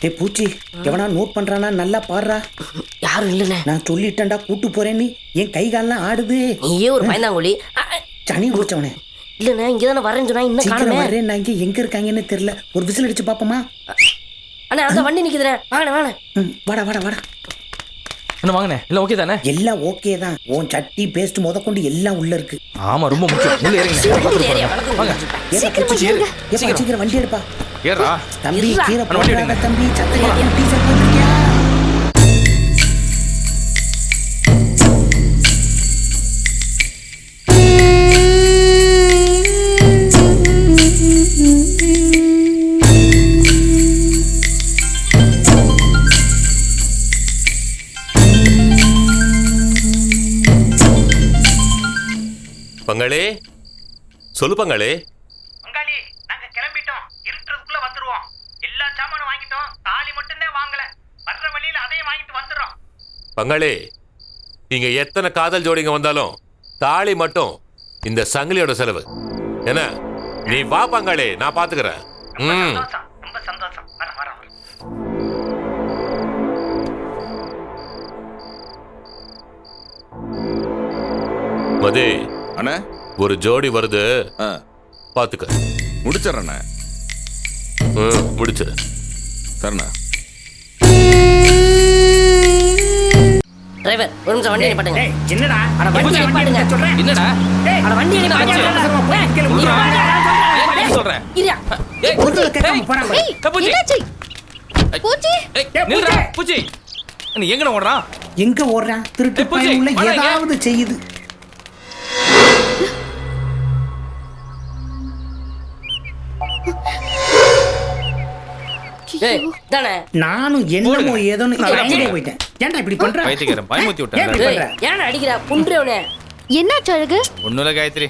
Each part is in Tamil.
டேய் பூச்சி, எவனா நோட் பண்றானா? நல்லா பாடுறா. யாரும் இல்லைண்ணே. நான் சொல்லிட்டேன்டா கூட்டு போறேன்னு. என் கை கால்லாம் ஆடுது. நீயே ஒரு பயந்தாங்கொழி. சனி குடிச்சவனே. இல்லைண்ணே, இங்கதானே வரேன்னு சொன்னா இன்னும் காணுமே. வரேன். நான் எங்க இருக்காங்கன்னு தெரியல. ஒரு விசில் அடிச்சு பாப்போமா? அண்ணா அந்த வண்டி நிக்குதுண்ணே. வாங்கண்ணே வாங்க. வாடா வாடா வாடா. என்ன வாங்கண்ணே, எல்லாம் ஓகே தானே? எல்லாம் ஓகே தான். உன் சட்டி பேஸ்ட் முதற்கொண்டு எல்லாம் உள்ள இருக்கு. ஆமா, ரொம்ப முக்கியம். உள்ள ஏறுங்க. வாங்க. சீக்கிரம் வண்டி எடுப்பா. ஏறா தம்பி, கீரை போடாத தம்பி. சட்டையா டீசல் போட்டுக்கியா? பங்காளி, சொல்லு பங்காளி. பங்காளி, நாங்க கிளம்பிட்டோம். இருட்டுறதுக்குள்ள வந்துருவோம். எல்லா சாமானும் வாங்கிட்டோம். தாலி மட்டும்தான் வாங்கல. வர்ற வழியில அதையும் வாங்கிட்டு வந்துடுறோம். பங்காளி, நீங்க எத்தனை காதல் ஜோடிங்க வந்தாலும் தாலி மட்டும் இந்த சங்கிலியோட செலவு. என்ன, நீ வா பங்காளி, நான் பாத்துக்கிறேன். ரொம்ப சந்தோஷம். வர மதே அண்ணா, ஒரு ஜோடி வருது, பாத்துக்க. முடிச்சிடறேண்ணா. முடிச்சிரு. சரிண்ணா. டிரைவர் ஒரு நிமிஷம் வண்டி நிப்பாட்டுங்க. என்னடா? அட வண்டி நிப்பாட்டுங்க. என்னடா? அட வண்டி நிப்பாட்டுங்க. சொல்றேன். இரியா. பூச்சி, நீ எங்கன ஓடுறான்? எங்க ஓடுறான்? திருட்டு பையன் உள்ள ஏதாவது செய்யுது. நானும் என்னமோ ஏதோன்னு போயிட்டேன். ஏன்டா இப்படி பண்ற? பைத்தியக்காரன் பயமுத்தி விட்டான். ஏன் அடிக்கிற? புன்றவனே. என்னாச்சு அழகு? ஒண்ணுல காயத்ரி.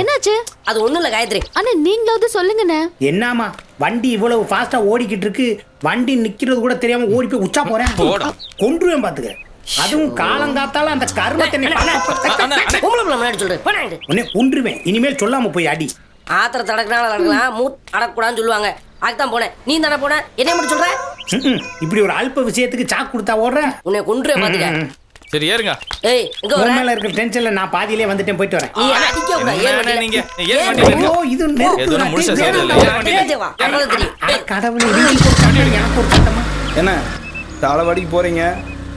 என்னாச்சு? அது ஒண்ணுல காயத்ரி. அண்ணா நீங்களாவது சொல்லுங்கண்ணே. என்னமா வண்டி இவ்வளவு ஃபாஸ்டா ஓடிக்கிட்டு இருக்கு. வண்டி நிக்கிறது கூட தெரியாம ஓடி போய் உச்சா போறேன். கொன்றுவேன் பாத்துக்க. அதுவும் காலங்காத்தால அந்த கர்மத்தை உன்னை கொன்றுவேன். இனிமேல் சொல்லாம போய் அடி. ஆத்திர தடக்கினால நடக்கலாம், மூட் அடக்கூடாதுன்னு சொல்லுவாங்க. அதுதான் போனேன். நீ தானே போன, என்ன மட்டும் சொல்ற? இப்படி ஒரு அல்ப விஷயத்துக்கு சாக்கு கொடுத்தா ஓடுற. உன்னை கொன்று பாத்துக்க. சரி ஏறுங்க. ஏய், இங்க வர. மேல இருக்க டென்ஷன்ல நான் பாதியிலே வந்துட்டேன். போயிட்டு வரேன். நீ அடிக்க கூடாது. ஏறு நீங்க. ஏறு வண்டில. ஓ, இது ஏதோ முழுசா சேரல. ஏறு வண்டில. கடவுளே, எனக்கு ஒரு சத்தமா. என்ன தாளவாடிக்கு போறீங்க?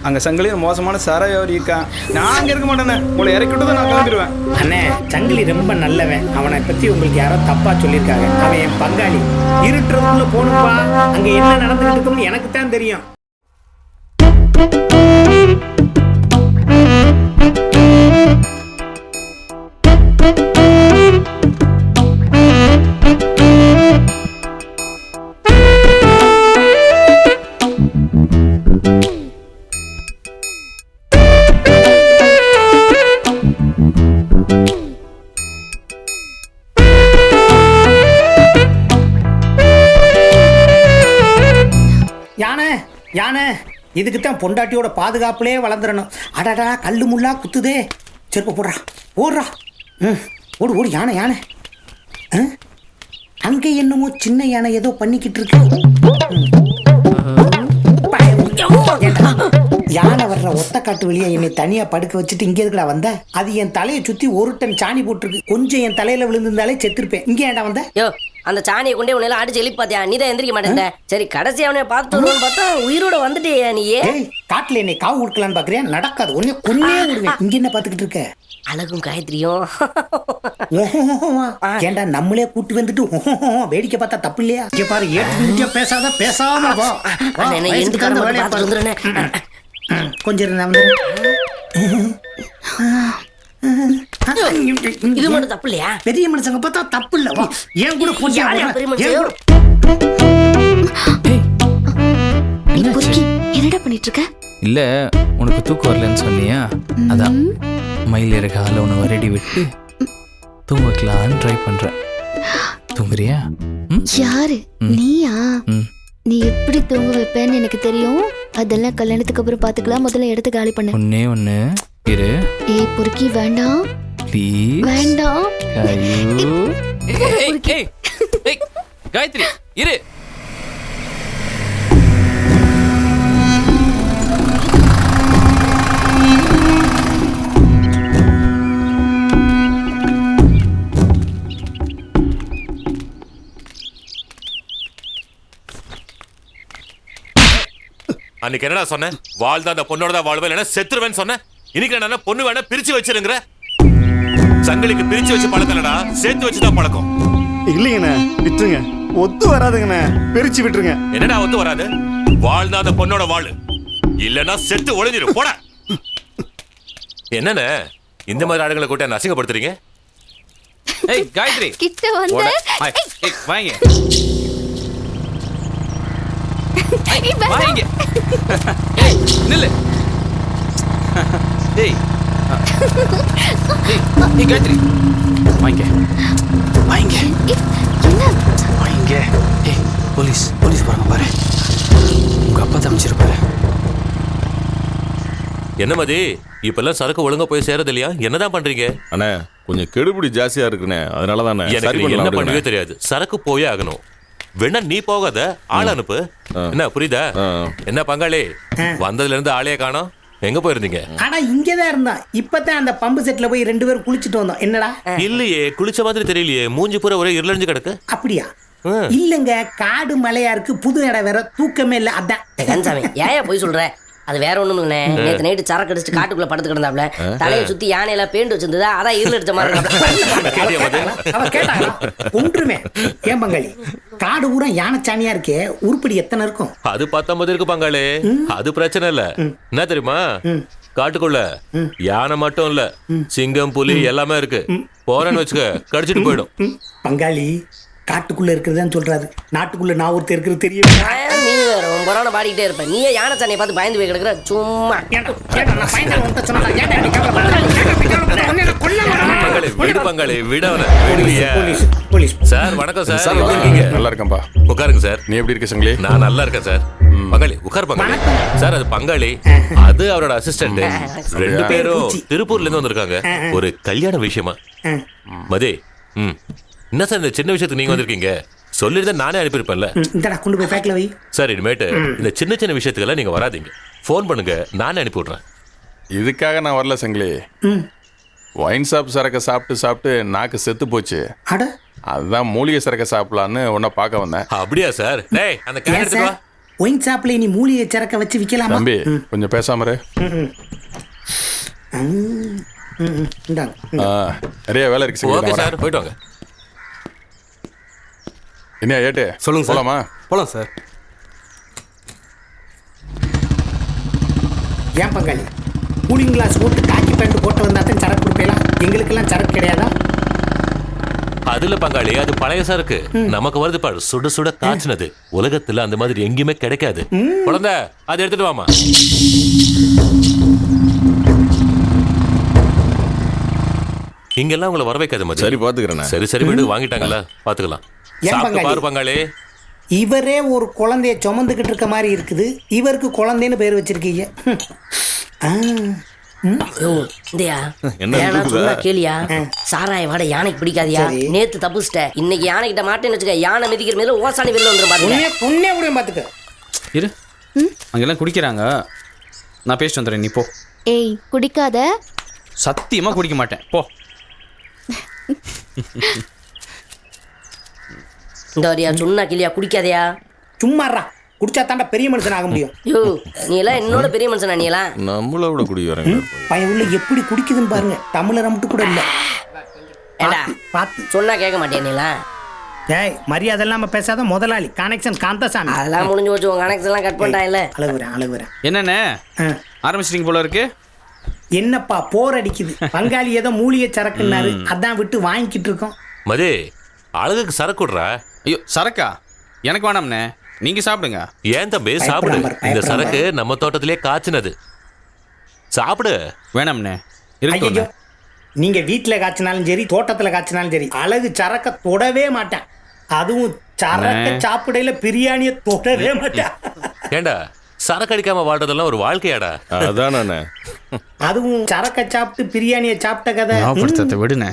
அங்க சங்கிலியில் மோசமான சாராயாரி இருக்கான். நான் அங்க இருக்க மாட்டேனே. உங்களை இறக்கி விட்டு தான் நான் கிளம்பிடுவேன். அண்ணே, சங்கிலி ரொம்ப நல்லவன். அவனை பத்தி உங்களுக்கு யாரோ தப்பா சொல்லியிருக்காங்க. அவன் என் பங்காளி. இருட்டுறதுக்குள்ள போகணும்பா. அங்க என்ன நடந்துகிட்டு இருக்குன்னு எனக்கு தான் தெரியும். யானை இதுக்குத்தான் பொண்டாட்டியோட பாதுகாப்புலே வளர்ந்துடணும். அடடா, கல்லு முள்ளா குத்துதே. செருப்ப போடுறா, ஓடுறா. ஓடு ஓடு. யானை யானை. அங்கே என்னமோ சின்ன யானை ஏதோ பண்ணிக்கிட்டு இருக்கு. யானை வர்ற ஒத்த காட்டு வெளியே என்னை தனியா படுக்க வச்சுட்டு இங்கே எதுக்குடா வந்த? அது என் தலையை சுத்தி ஒரு டன் சாணி போட்டுருக்கு. கொஞ்சம் என் தலையில விழுந்திருந்தாலே செத்துருப்பேன். இங்கே ஏன்டா வந்த? யோ, அந்த சாணியை கொண்டே உன்னை அடிச்சு எழுப்பி பாத்தியா? நீ தான் எந்திரிக்க மாட்டேன். சரி, கடைசி அவனை பார்த்துட்டு பார்த்தா உயிரோட வந்துட்டியா நீயே? காட்டுல என்னை காவு கொடுக்கலான்னு பாக்குறியா? நடக்காது. உடனே கொன்னே விடுவேன். இங்க என்ன பாத்துக்கிட்டு இருக்க? அழகும் காயத்ரியும். ஏண்டா நம்மளே கூட்டி வந்துட்டு வேடிக்கை பார்த்தா தப்பு இல்லையா? இங்க பாரு, ஏற்று பேசாத, பேசாம வா. கொஞ்சம் இருந்தா வந்து இது மட்டும் தப்பு இல்லையா? பெரிய மனுஷங்க பார்த்தா தப்பு இல்ல. வா, ஏன் கூட போச்சு. என்னடா பண்ணிட்டு இருக்க? இல்ல, உனக்கு தூக்கம் வரலன்னு சொன்னியா, அதான் மயில் இறக்க ஆள உன்னை வரடி விட்டு தூங்க வைக்கலான்னு ட்ரை பண்றேன். தூங்குறியா? யாரு நீயா? நீ எப்படி தூங்க வைப்பேன்னு எனக்கு தெரியும். அதெல்லாம் கல்யாணத்துக்கு அப்புறம் பாத்துக்கலாம். முதல்ல இடத்த காலி பண்ணு. ஒன்னே ஒண்ணு இரு. ஏய் பொறுக்கி, வேண்டாம் ப்ளீஸ். வேண்டாம். காயத்ரி இரு. அன்னைக்கு என்னடா சொன்னேன்? வாழ் தான் அந்த பொண்ணோட தான் வாழ்வேன், இல்லைன்னா செத்துருவேன்னு சொன்னேன். இன்னைக்கு என்ன பொண்ணு வேணா பிரிச்சு வச்சிருங்கிற? சங்கிலிக்கு பிரிச்சு வச்சு பழக்கம் இல்லடா, சேர்த்து வச்சுதான் பழக்கம். இல்லைங்கண்ணே, விட்டுருங்க. ஒத்து வராதுங்கண்ணே, பிரிச்சு விட்டுருங்க. என்னடா ஒத்து வராது? வாழ் தான் அந்த பொண்ணோட வாழ், இல்லைன்னா செத்து ஒளிஞ்சிரும். போட. என்னண்ணே இந்த மாதிரி ஆடுகளை கூட்ட அசிங்கப்படுத்துறீங்க? ஏய் காயத்ரி, கிட்ட வந்து வாங்க ஏய், வேணாம். வாங்க. ஏய் நில்லு. ஏய் ஏய் காயத்ரி, வாங்க வாங்க ஏய், என்ன வாங்க. ஏய் போலீஸ் போறாங்க பாரு. உங்க அப்பா தம்பிச்சிருப்பாரு. என்ன மதி, இப்பெல்லாம் சரக்கு ஒழுங்கா போய் சேரது இல்லையா? என்னதான் பண்றீங்க? அண்ணே கொஞ்சம் கெடுபிடி ஜாஸ்தியா இருக்குண்ணே, அதனால தானே எனக்கு என்ன பண்ணவே தெரியாது. சரக்கு போயே ஆகணும். வேணா நீ போகாத, ஆள் அனுப்பு. என்ன புரியுதா? என்ன பங்காளி, வந்ததுல இருந்து ஆளையே காணோம், எங்க போயிருந்தீங்க? ஆனா இங்கதான் இருந்தான். இப்பதான் அந்த பம்பு செட்ல போய் 2 பேரும் குளிச்சுட்டு வந்தோம். என்னடா? இல்லையே, குளிச்ச மாதிரி தெரியலையே. மூஞ்சி பூரா ஒரே இருளஞ்சு கிடக்கு. அப்படியா? இல்லங்க, காடு மலையா இருக்கு, புது இடம் வேற, தூக்கமே இல்ல. அதான் கன்சாமி ஏன் போய் சொல்ற? அது வேற ஒண்ணும் இல்ல. நேத்து நைட்டு சரக்கு அடிச்சு காட்டுக்குள்ள படுத்து கிடந்தாப்ல. தலையை சுத்தி யானையில பேண்ட் வச்சிருந்ததா, அதான் இருள் அடிச்ச மாதிரி அவ கேட்டாங்க ஒன்றுமே. ஏன் பங்காளி, காடு பூரா யானைச்சாணியா இருக்கே, உருப்படி எத்தனை இருக்கும்? அது 19 இருக்கு பங்காளி. அது பிரச்சனை இல்ல. என்ன தெரியுமா, காட்டுக்குள்ள யானை மட்டும் இல்ல, சிங்கம் புலி எல்லாமே இருக்கு. போறேன்னு வச்சுக்க, கடிச்சிட்டு போயிடும். பங்காளி காட்டுக்குள்ள இருக்கிறதுதான் சொல்றாரு, நாட்டுக்குள்ள நான் ஒருத்தர் இருக்கிறது தெரியும். நீ வேற பொறான பாடிக்கிட்டே இருப்ப. நீயே யானை சாணியை பார்த்து பயந்து போய் கிடக்குற சும்மா. பங்காளி விடு, பங்காளி விட போலீஸ் சார். வணக்கம் சார், எப்படி இருக்கீங்க? நல்லா இருக்கேன்பா. உட்காருங்க சார். நீ எப்படி இருக்க சங்கிலி? நான் நல்லா இருக்கேன் சார். பங்காளி உட்கார். பங்காளி சார், அது பங்காளி, அது அவரோட அசிஸ்டன்ட். 2 பேரும் திருப்பூர்ல இருந்து வந்திருக்காங்க ஒரு கல்யாண விஷயமா. மதே, என்ன சார் இந்த சின்ன விஷயத்துக்கு நீங்க வந்திருக்கீங்க? சொல்லிருந்தா நானே அனுப்பியிருப்பேன்ல. இந்தடா கொண்டு போய் பேக்ல வை. சார் இனிமேட்டு இந்த சின்ன சின்ன விஷயத்துக்கெல்லாம் நீங்க வராதீங்க. ஃபோன் பண்ணுங்க, நானே அனுப்பி விடுறேன். இதுக்காக நான் வரல சங்கிலி. ஒயின் ஷாப் சரக்கை சாப்பிட்டு நாக்கு செத்து போச்சு. அட, அதுதான் மூலிகை சரக்கை சாப்பிடலான்னு உன்னை பார்க்க வந்தேன். அப்படியா சார்? டேய் அந்த கேன் எடுத்து வா. ஒயின் ஷாப்ல நீ மூலிகை சரக்க வச்சு விக்கலாமா? தம்பி கொஞ்சம் பேசாம இரு. நிறைய வேலை இருக்கு ஓகே சங்கிலி. சார், போயிட்டு வாங்க. என்ன ஏட்டு சொல்லுங்க சார். போலாமா? போலாம் சார். ஏன் பங்காளி, கூலிங் கிளாஸ் போட்டு காக்கி பேண்ட் போட்டு வந்தா தான் சரக்கு கொடுப்பீங்களா? எங்களுக்கெல்லாம் சரக்கு கிடையாதா? அதுல பங்காளி, அது பழைய சரக்கு. நமக்கு வருது பாரு, சுட சுட காய்ச்சினது. உலகத்துல அந்த மாதிரி எங்கேயுமே கிடைக்காது. குழந்தை, அதை எடுத்துட்டு வாமா. இங்கெல்லாம் உங்களை வர வைக்காது மதி. சரி பாத்துக்கிறேன். சரி விடு, வாங்கிட்டாங்கல்ல, பாத்துக்கலாம். ஏன் சாப்பிட்டு பங்காளி? பாரு பங்காளி. இவரே ஒரு குழந்தைய சுமந்துகிட்டு இருக்க மாதிரி இருக்குது, இவருக்கு குழந்தைன்னு பேர் வச்சிருக்கீங்க. இந்தியா என்ன ஏன்னா இருக்குதா? சொன்னா கேளியா? சாராய வாட யானைக்கு பிடிக்காதியா? சரி. நேத்து தப்புச்சிட்ட, இன்னைக்கு யானை கிட்ட மாட்டேன்னு வச்சுக்க, யானை மிதிக்கிற மேல ஓசானி வெளில வந்துடும் பாத்துக்க. பொண்ணே முடியும் பாத்துக்க. இரு, அங்கெல்லாம் குடிக்கிறாங்க, நான் பேசிட்டு வந்துடுறேன், நீ போ. ஏய், குடிக்காத. சத்தியமா குடிக்க மாட்டேன், போ. இந்த வரியா சொன்னா கேளியா? குடிக்காதயா? சும்மாறா, குடிச்சா தாண்டா பெரிய மனுஷன் ஆக முடியும். யோ, நீ எல்லாம் என்னோட பெரிய மனுஷனா? நீ எல்லாம் நம்மள விட குடி வரேங்க. பையன் உள்ள எப்படி குடிக்குதுன்னு பாருங்க. தமிழரை மட்டும் கூட இல்ல. ஏண்டா பாத்து சொன்னா கேட்க மாட்டேன். நீ எல்லாம் ஏய், மரியாதை இல்லாம பேசாத. முதலாளி கனெக்ஷன் காந்தசாமி. அதெல்லாம் முடிஞ்சு போச்சு. உன் கனெக்ஷன் எல்லாம் கட் பண்ணிட்டான் இல்ல? அழகுறேன். என்னண்ணே ஆரம்பிச்சிட்டீங்க போல இருக்கு. என்னப்பா போர் அடிக்குது. பங்காளி ஏதோ மூலிகை சரக்குன்னாரு, அதான் விட்டு வாங்கிக்கிட்டு இருக்கோம். மதி, அழகுக்கு சரக்கு விடுறா. ஐயோ சரக்கா? எனக்கு வேணாம்ண்ணே, நீங்க சாப்பிடுங்க. ஏன் தம்பி, சாப்பிடு. இந்த சரக்கு நம்ம தோட்டத்திலே காய்ச்சினது. சாப்பிடு. வேணாம்ண்ணே, ஐயோ, இருக்கு. நீங்க வீட்டுல காய்ச்சினாலும் சரி, தோட்டத்துல காய்ச்சினாலும் சரி, அழகு சரக்க தொடவே மாட்டேன். அதுவும் சரக்க சாப்பிடையில பிரியாணிய தொடவே மாட்டேன். ஏண்டா, சரக்கு அடிக்காம வாழ்றதெல்லாம் ஒரு வாழ்க்கையாடா? அதான் நானே. அதுவும் சரக்க சாப்பிட்டு பிரியாணிய சாப்பிட்ட கதை. விடுனே.